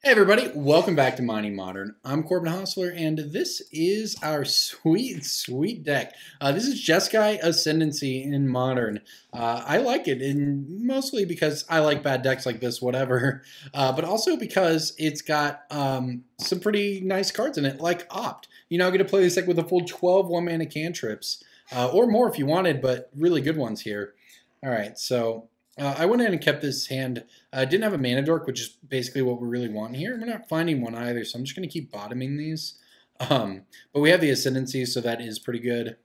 Hey everybody, welcome back to Mining Modern. I'm Corbin Hostler, and this is our sweet deck. This is Jeskai Ascendancy in Modern. I like it, and mostly because I like bad decks like this, whatever, but also because it's got some pretty nice cards in it, like Opt. You know, I get to play this deck with a full 12 one-mana cantrips, or more if you wanted, but really good ones here. All right, so I went in and kept this hand. I didn't have a mana dork, which is basically what we really want here. We're not finding one either, so I'm just going to keep bottoming these. But we have the Ascendancy, so that is pretty good.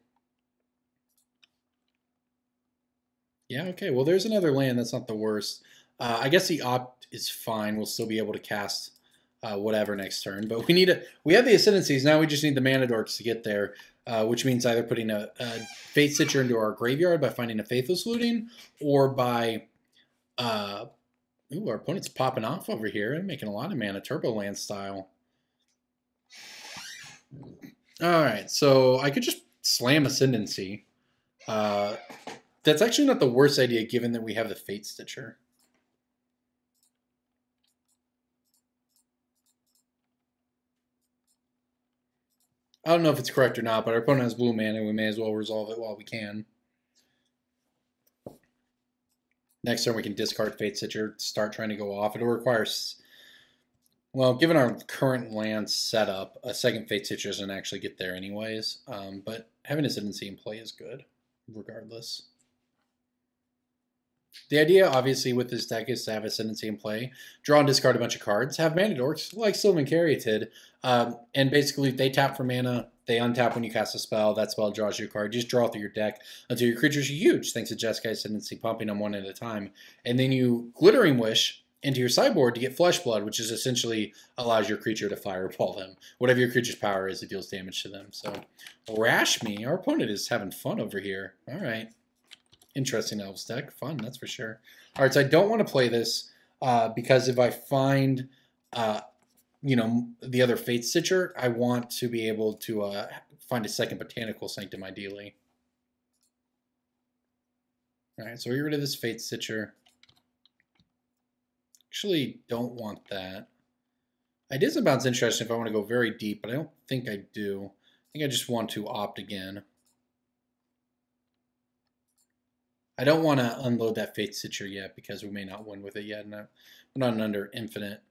Yeah, okay. Well, there's another land. That's not the worst. I guess the Opt is fine. We'll still be able to cast whatever next turn. But we have the Ascendancies. Now we just need the mana dorks to get there, which means either putting a Fate Stitcher into our graveyard by finding a Faithless Looting, or by... Ooh, our opponent's popping off over here and making a lot of mana, TurboLand style. All right, so I could just slam Ascendancy. That's actually not the worst idea, given that we have the Fate Stitcher. I don't know if it's correct or not, but our opponent has blue mana. We may as well resolve it while we can. Next turn, we can discard Fate Stitcher, start trying to go off. It'll require, well, given our current land setup, a second Fate Stitcher doesn't actually get there anyways. But having Ascendancy in play is good, regardless. The idea, obviously, with this deck is to have Ascendancy in play, draw and discard a bunch of cards, have mana dorks, like Sylvan Caryatid, and basically they tap for mana, they untap when you cast a spell, that spell draws you a card, you just draw through your deck until your creatures are huge, thanks to Jeskai Ascendancy pumping them one at a time. And then you Glittering Wish into your sideboard to get Flesh Blood, which is essentially allows your creature to fireball them. Whatever your creature's power is, it deals damage to them. So, Rashmi, our opponent is having fun over here. All right. Interesting Elves deck. Fun, that's for sure. All right, so I don't want to play this because if I find, you know, the other Fate Stitcher, I want to be able to find a second Botanical Sanctum, ideally. All right, so we get rid of this Fate Stitcher. Actually, don't want that. Ideas Abound's interesting if I want to go very deep, but I don't think I do. I think I just want to Opt again. I don't want to unload that Fate Stitcher yet because we may not win with it yet. And we're not under infinite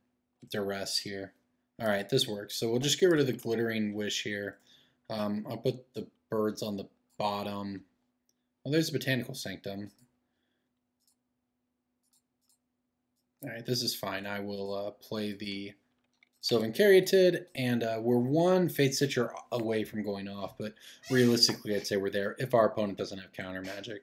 duress here. All right, this works. So we'll just get rid of the Glittering Wish here. I'll put the birds on the bottom. Well, there's the Botanical Sanctum. All right, this is fine. I will play the Sylvan Caryatid, and we're one Fate Stitcher away from going off, but realistically, I'd say we're there if our opponent doesn't have counter magic.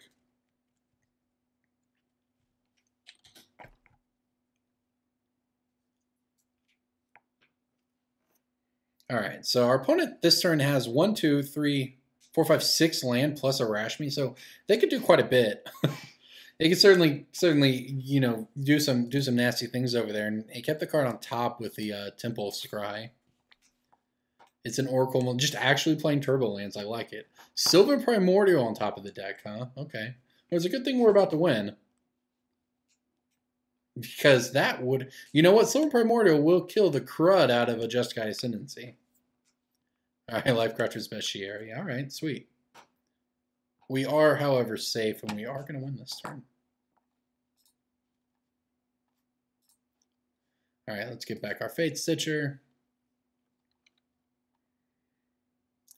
All right, so our opponent this turn has 1, 2, 3, 4, 5, 6 land plus a Rashmi, so they could do quite a bit. They could certainly, you know, do some nasty things over there. And he kept the card on top with the Temple of Scry. It's an Oracle, just actually playing TurboLands. I like it. Sylvan Primordial on top of the deck, huh? Okay. Well, it's a good thing we're about to win. Because that would... You know what? Sylvan Primordial will kill the crud out of a Jeskai Ascendancy. Alright, Lifecrafter's Bestiary. Alright, sweet. We are, however, safe, and we are going to win this turn. Alright, let's get back our Fate Stitcher.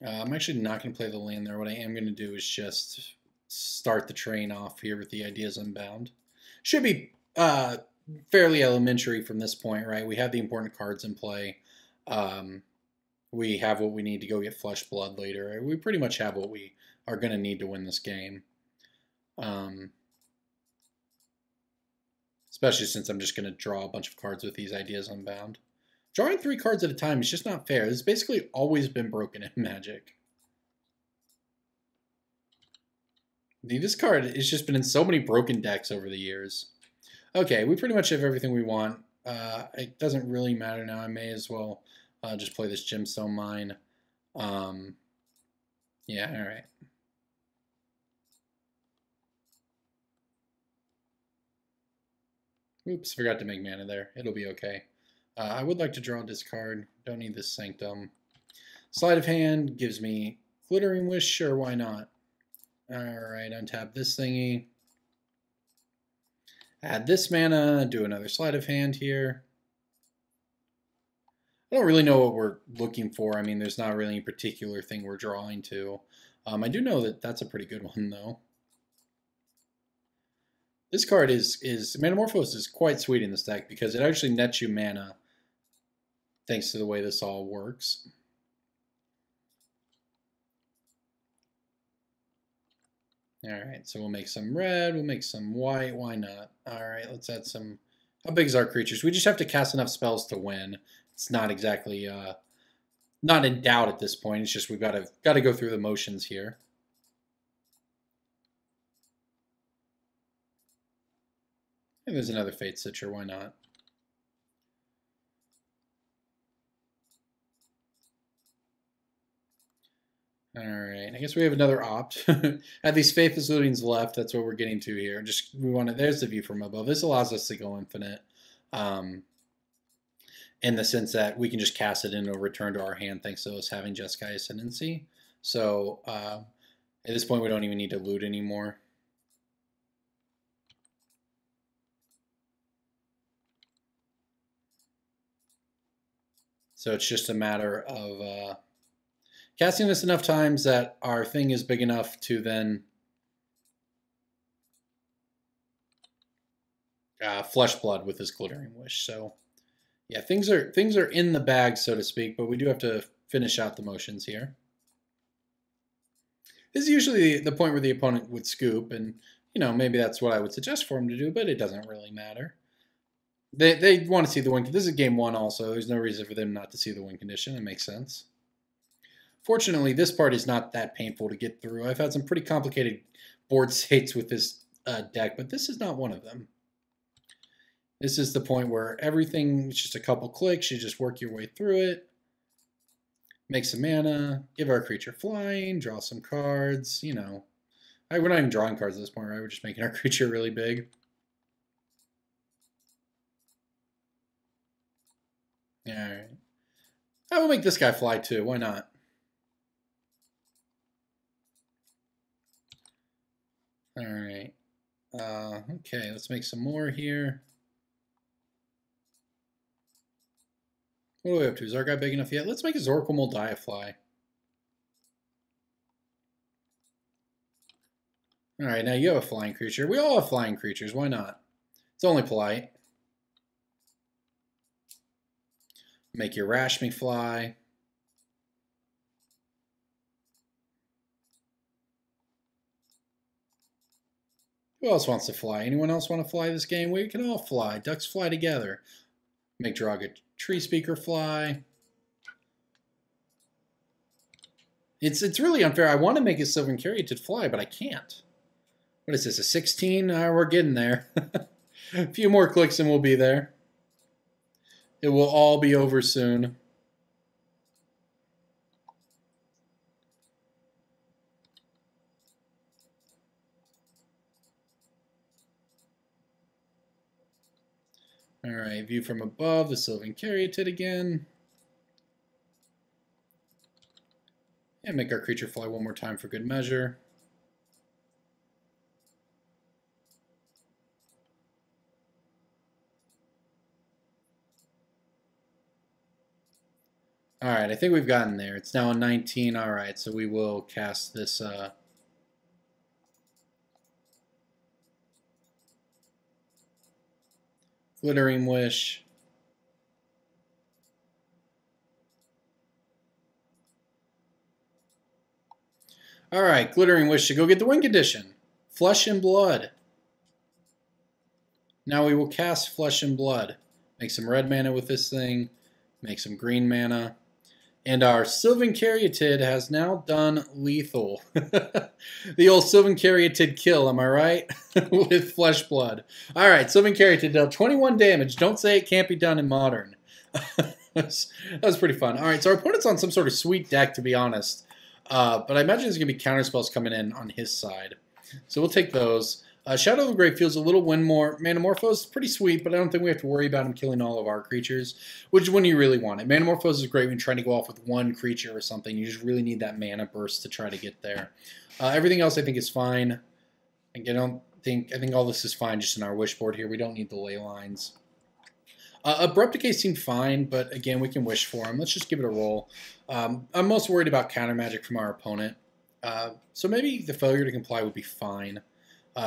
I'm actually not going to play the land there. What I am going to do is just start the train off here with the Ideas Unbound. Should be fairly elementary from this point, right? We have the important cards in play. We have what we need to go get Flesh Blood later. Right? We pretty much have what we are going to need to win this game. Especially since I'm just going to draw a bunch of cards with these Ideas Unbound. Drawing 3 cards at a time is just not fair. It's basically always been broken in Magic. This card has just been in so many broken decks over the years. Okay, we pretty much have everything we want. It doesn't really matter now. I may as well just play this Gemstone Mine. Yeah, all right. Oops, forgot to make mana there. It'll be okay. I would like to draw a discard. Don't need this Sanctum. Sleight of Hand gives me Glittering Wish. Sure, why not? Alright, untap this thingy. Add this mana. Do another Sleight of Hand here. I don't really know what we're looking for. I mean, there's not really any particular thing we're drawing to. I do know that that's a pretty good one, though. This card is Manamorphose is quite sweet in this deck because it actually nets you mana thanks to the way this all works. Alright, so we'll make some red, we'll make some white, why not? Alright, let's add some... How big is our creatures? We just have to cast enough spells to win. It's not exactly, not in doubt at this point, it's just we've got to go through the motions here. And there's another Fate Stitcher, why not? Alright, I guess we have another opt. At these Faithless Lootings left, that's what we're getting to here. There's the view from above. This allows us to go infinite. In the sense that we can just cast it and it'll return to our hand thanks to us having Jeskai Ascendancy. So at this point we don't even need to loot anymore. So it's just a matter of casting this enough times that our thing is big enough to then flesh blood with this Glittering Wish. So yeah, things are in the bag, so to speak, but we do have to finish out the motions here. This is usually the point where the opponent would scoop, and you know, maybe that's what I would suggest for him to do, but it doesn't really matter. They want to see the win. This is game one also. There's no reason for them not to see the win condition. It makes sense. Fortunately, this part is not that painful to get through. I've had some pretty complicated board states with this deck, but this is not one of them. This is the point where everything is just a couple clicks. You just work your way through it. Make some mana, give our creature flying, draw some cards, you know. We're not even drawing cards at this point, right? We're just making our creature really big. Alright. I will make this guy fly too, why not? Alright. Okay, let's make some more here. What are we up to? Is our guy big enough yet? Let's make a Zorkul Moldiah fly. Alright, now you have a flying creature. We all have flying creatures, why not? It's only polite. Make your Rashmi fly. Who else wants to fly? Anyone else want to fly this game? We can all fly. Ducks fly together. Make Draga Tree Speaker fly. It's really unfair. I want to make a Sylvan Caryatid fly, but I can't. What is this, a 16? We're getting there. A few more clicks and we'll be there. It will all be over soon. Alright, view from above, the Sylvan Caryatid again. And make our creature fly one more time for good measure. Alright, I think we've gotten there. It's now a 19. Alright, so we will cast this Glittering Wish. Alright, Glittering Wish to go get the win condition. Flesh and Blood. Now we will cast Flesh and Blood. Make some red mana with this thing. Make some green mana. And our Sylvan Caryatid has now done lethal. The old Sylvan Caryatid kill, am I right? With Flesh Blood. Alright, Sylvan Caryatid dealt 21 damage. Don't say it can't be done in Modern. That was pretty fun. Alright, so our opponent's on some sort of sweet deck, to be honest. But I imagine there's going to be counterspells coming in on his side. So we'll take those. Shadow of the Grave feels a little more. Manamorphose is pretty sweet, but I don't think we have to worry about him killing all of our creatures, which is when you really want it. Manamorphose is great when you're trying to go off with one creature or something. You just really need that mana burst to try to get there. Everything else I think is fine. I think all this is fine just in our wish board here. We don't need the ley lines. Abrupt Decay seemed fine, but again, we can wish for him. Let's just give it a roll. I'm most worried about counter magic from our opponent. So maybe the Failure to Comply would be fine.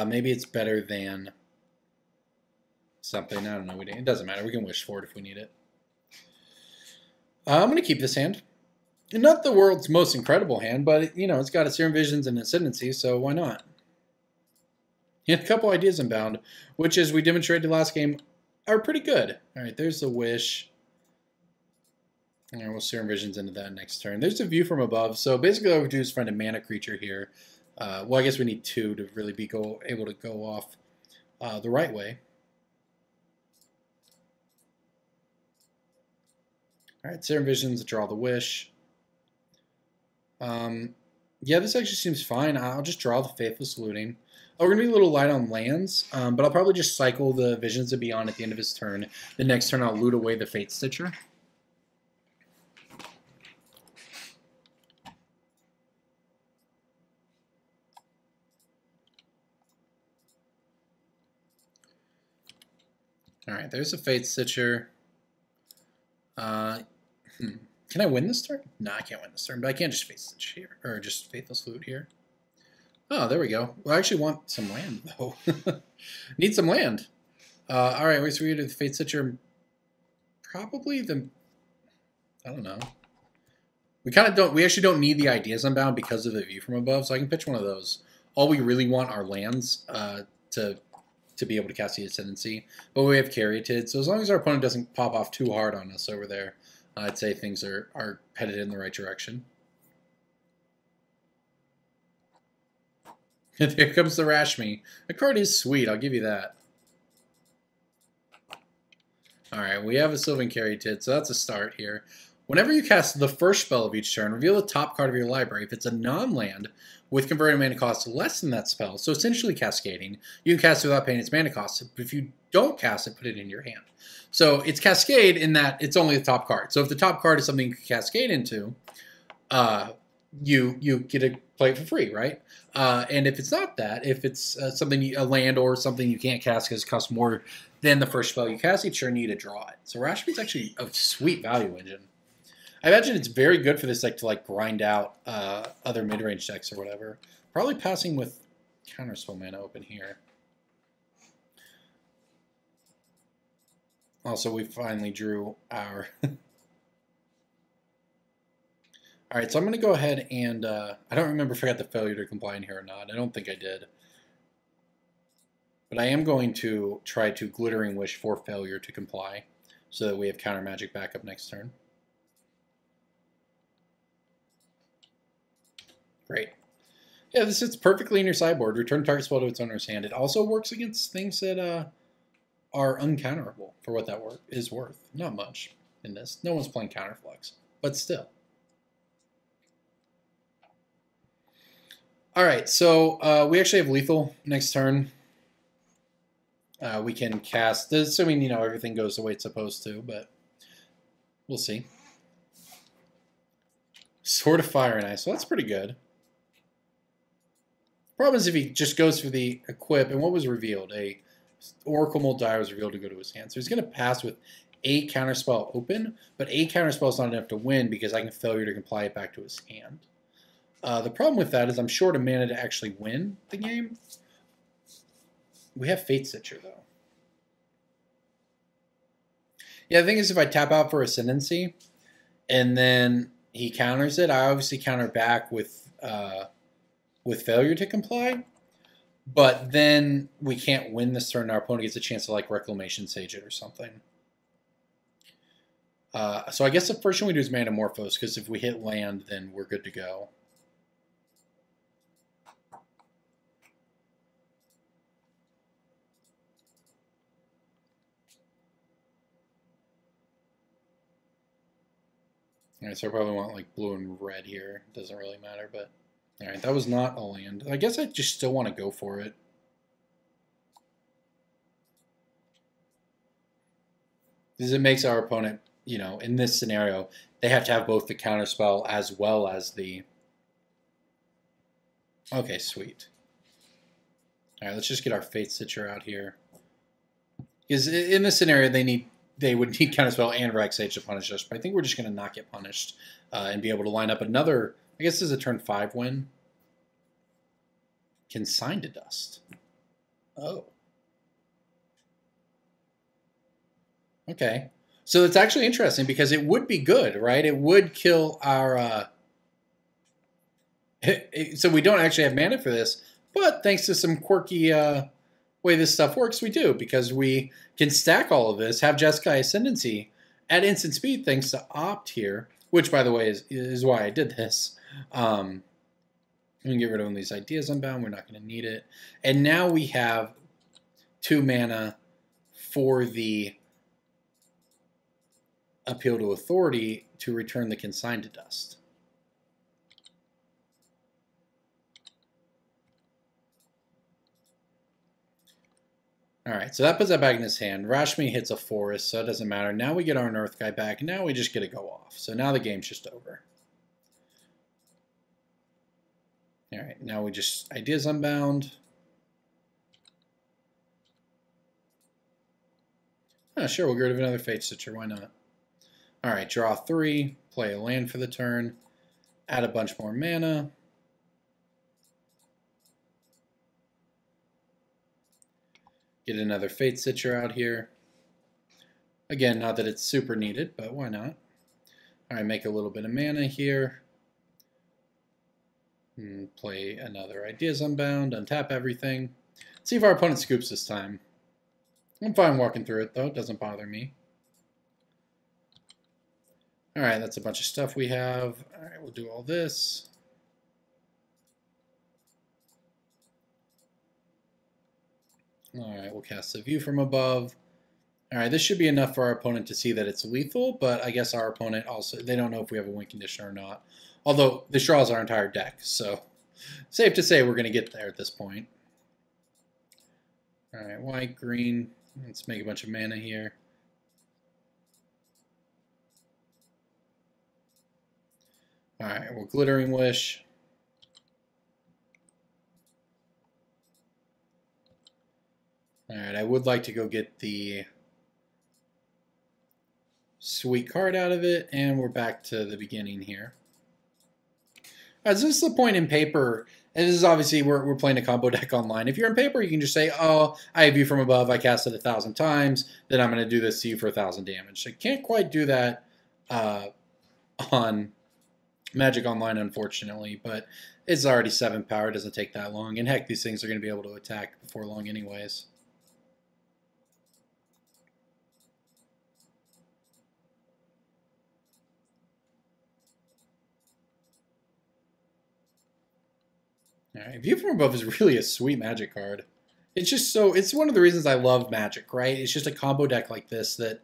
Maybe it's better than something. I don't know. It doesn't matter. We can wish for it if we need it. I'm going to keep this hand. Not the world's most incredible hand, but it's got a Serum Visions and Ascendancy, so why not? A couple ideas inbound, which, as we demonstrated last game, are pretty good. All right, there's the wish. All right, we'll Serum Visions into that next turn. There's a View from Above. So basically all we do is find a mana creature here. Well, I guess we need 2 to really be able to go off the right way. All right, Serum Visions, draw the wish. Yeah, this actually seems fine. I'll just draw the Faithless Looting. We're going to be a little light on lands, but I'll probably just cycle the Visions of Beyond at the end of his turn. The next turn I'll loot away the Fate Stitcher. All right, there's a Fate Stitcher. Can I win this turn? No, I can't win this turn, but I can't just Fate Stitch here, or just Faithless Loot here. Oh, there we go. Well, I actually want some land, though. Need some land. All right, so we do the Fate Stitcher. Probably the... I don't know. We kind of don't... We actually don't need the Ideas Unbound because of the View from Above, so I can pitch one of those. All we really want are lands to be able to cast the Ascendancy. But we have Caryatid, so as long as our opponent doesn't pop off too hard on us over there, I'd say things are headed in the right direction. Here comes the Rashmi. The card is sweet, I'll give you that. Alright, we have a Sylvan Caryatid, so that's a start here. Whenever you cast the first spell of each turn, reveal the top card of your library. If it's a non-land with converted mana cost less than that spell, so essentially cascading, you can cast it without paying its mana cost. But if you don't cast it, put it in your hand. So it's Cascade in that it's only the top card. So if the top card is something you can cascade into, you get to play it for free, right? And if it's not that, if it's a land or something you can't cast because it costs more than the first spell you cast each turn, you need to draw it. So Rashmi's actually a sweet value engine. I imagine it's very good for this deck to grind out other mid-range decks or whatever. Probably passing with Counterspell mana open here. Also, we finally drew our... Alright, so I'm going to go ahead and... I don't remember if I got the Failure to Comply in here or not. I don't think I did. But I am going to try to Glittering Wish for Failure to Comply so that we have Counter Magic backup next turn. Great. Yeah, this sits perfectly in your sideboard. Return target spell to its owner's hand. It also works against things that are uncounterable for what that is worth. Not much in this. No one's playing Counterflux, but still. All right, so we actually have lethal next turn. We can cast this, assuming everything goes the way it's supposed to, but we'll see. Sword of Fire and Ice. So that's pretty good. Problem is if he just goes for the equip, and what was revealed? A Oracle Mold Die was revealed to go to his hand. So he's going to pass with a counterspell open, but a counterspell is not enough to win because I can Failure to Comply it back to his hand. The problem with that is I'm short of mana to actually win the game. We have Fate Stitcher, though. Yeah, the thing is if I tap out for Ascendancy, and then he counters it, I obviously counter back with Failure to Comply, but then we can't win this turn. Our opponent gets a chance to Reclamation Sage it or something. So I guess the first thing we do is Manamorphose, because if we hit land, then we're good to go. Alright, so I probably want blue and red here. Doesn't really matter, but... Alright, that was not a land. I guess I just still want to go for it. Because it makes our opponent, you know, in this scenario, they have to have both the counterspell as well as the... Okay, sweet. All right, let's just get our Fate Stitcher out here. Because in this scenario, they would need counterspell and Rag Sage to punish us, but I think we're just going to not get punished and be able to line up another... I guess this is a turn 5 win. Consign to Dust. Oh. Okay. So it's actually interesting because it would be good, right? It would kill our... so we don't actually have mana for this, but thanks to some quirky way this stuff works, we do, because we can stack all of this, have Jeskai Ascendancy at instant speed thanks to Opt here, which, by the way, is why I did this. I'm going to get rid of one of these Ideas Unbound. We're not going to need it. And now we have 2 mana for the Appeal to Authority to return the Consign to Dust. All right, so that puts that back in his hand. Rashmi hits a forest, so it doesn't matter. Now we get our Earth guy back. Now we just get to go off. So now the game's just over. All right, now we just Ideas Unbound. Oh, sure, we'll get rid of another Fate Stitcher. Why not? All right, draw 3, play a land for the turn, add a bunch more mana. Get another Fate Stitcher out here. Again, not that it's super needed, but why not? All right, make a little bit of mana here. And play another Ideas Unbound, untap everything. See if our opponent scoops this time. I'm fine walking through it, though. It doesn't bother me. All right, that's a bunch of stuff we have. All right, we'll do all this. All right, we'll cast a View from Above. All right, this should be enough for our opponent to see that it's lethal, but I guess our opponent also, they don't know if we have a win condition or not. Although this draws our entire deck, so safe to say we're going to get there at this point. All right, white, green. Let's make a bunch of mana here. All right, well, Glittering Wish. All right, I would like to go get the sweet card out of it, and we're back to the beginning here. As this is the point in Paper, and this is obviously, we're playing a combo deck online. If you're in Paper, you can just say, oh, I have View from Above, I cast it 1,000 times, then I'm going to do this to you for 1,000 damage. So you can't quite do that on Magic Online, unfortunately, but it's already 7 power, it doesn't take that long, and heck, these things are going to be able to attack before long anyways. All right, View from Above is really a sweet Magic card. It's just so, it's one of the reasons I love Magic, right? It's just a combo deck like this that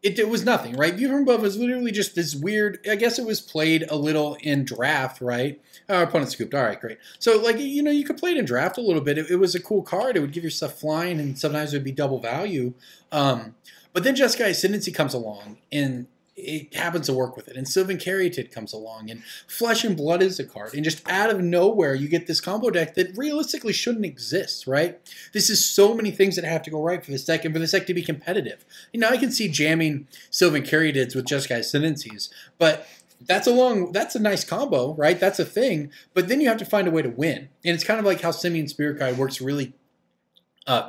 it was nothing, right? View from Above was literally just this weird, I guess it was played a little in Draft, right? Our opponent scooped, all right, great. So, like, you know, you could play it in Draft a little bit. It was a cool card. It would give your stuff flying, and sometimes it would be double value. But then Jeskai Ascendancy comes along, and it happens to work with it. And Sylvan Caryatid comes along, and Flesh and Blood is a card. And just out of nowhere, you get this combo deck that realistically shouldn't exist, right? This is so many things that have to go right for this deck, and for this deck to be competitive. You know, I can see jamming Sylvan Caryatids with Jeskai Ascendancies, but that's a nice combo, right? That's a thing. But then you have to find a way to win. And it's kind of like how Simian Spirit Guide works really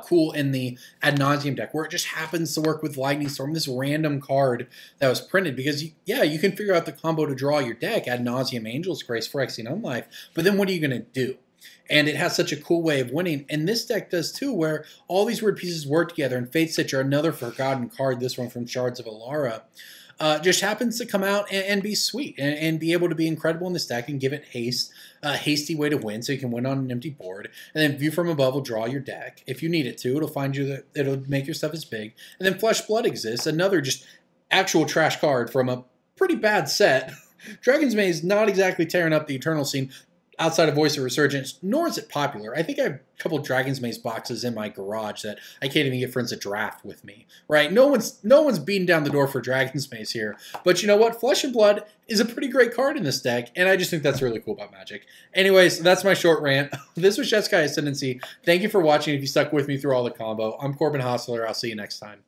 cool in the Ad Nauseam deck, where it just happens to work with Lightning Storm, this random card that was printed, because, yeah, you can figure out the combo to draw your deck, Ad Nauseam, Angel's Grace, Phyrexian Unlife, but then what are you going to do? And it has such a cool way of winning, and this deck does too, where all these weird pieces work together, and Fate Stitcher, another forgotten card, this one from Shards of Alara, just happens to come out and be sweet and be able to be incredible in this deck and give it haste, a hasty way to win, so you can win on an empty board. And then View from Above will draw your deck if you need it to. It'll find you that it'll make your stuff as big. And then Flesh Blood exists, another just actual trash card from a pretty bad set. Dragon's Maze not exactly tearing up the Eternal scene. outside of Voice of Resurgence, nor is it popular. I think I have a couple Dragon's Maze boxes in my garage that I can't even get friends to draft with me, right? No one's beating down the door for Dragon's Maze here. But you know what? Flesh and Blood is a pretty great card in this deck, and I just think that's really cool about Magic. Anyways, that's my short rant. This was Jeskai Ascendancy. Thank you for watching if you stuck with me through all the combo. I'm Corbin Hostler. I'll see you next time.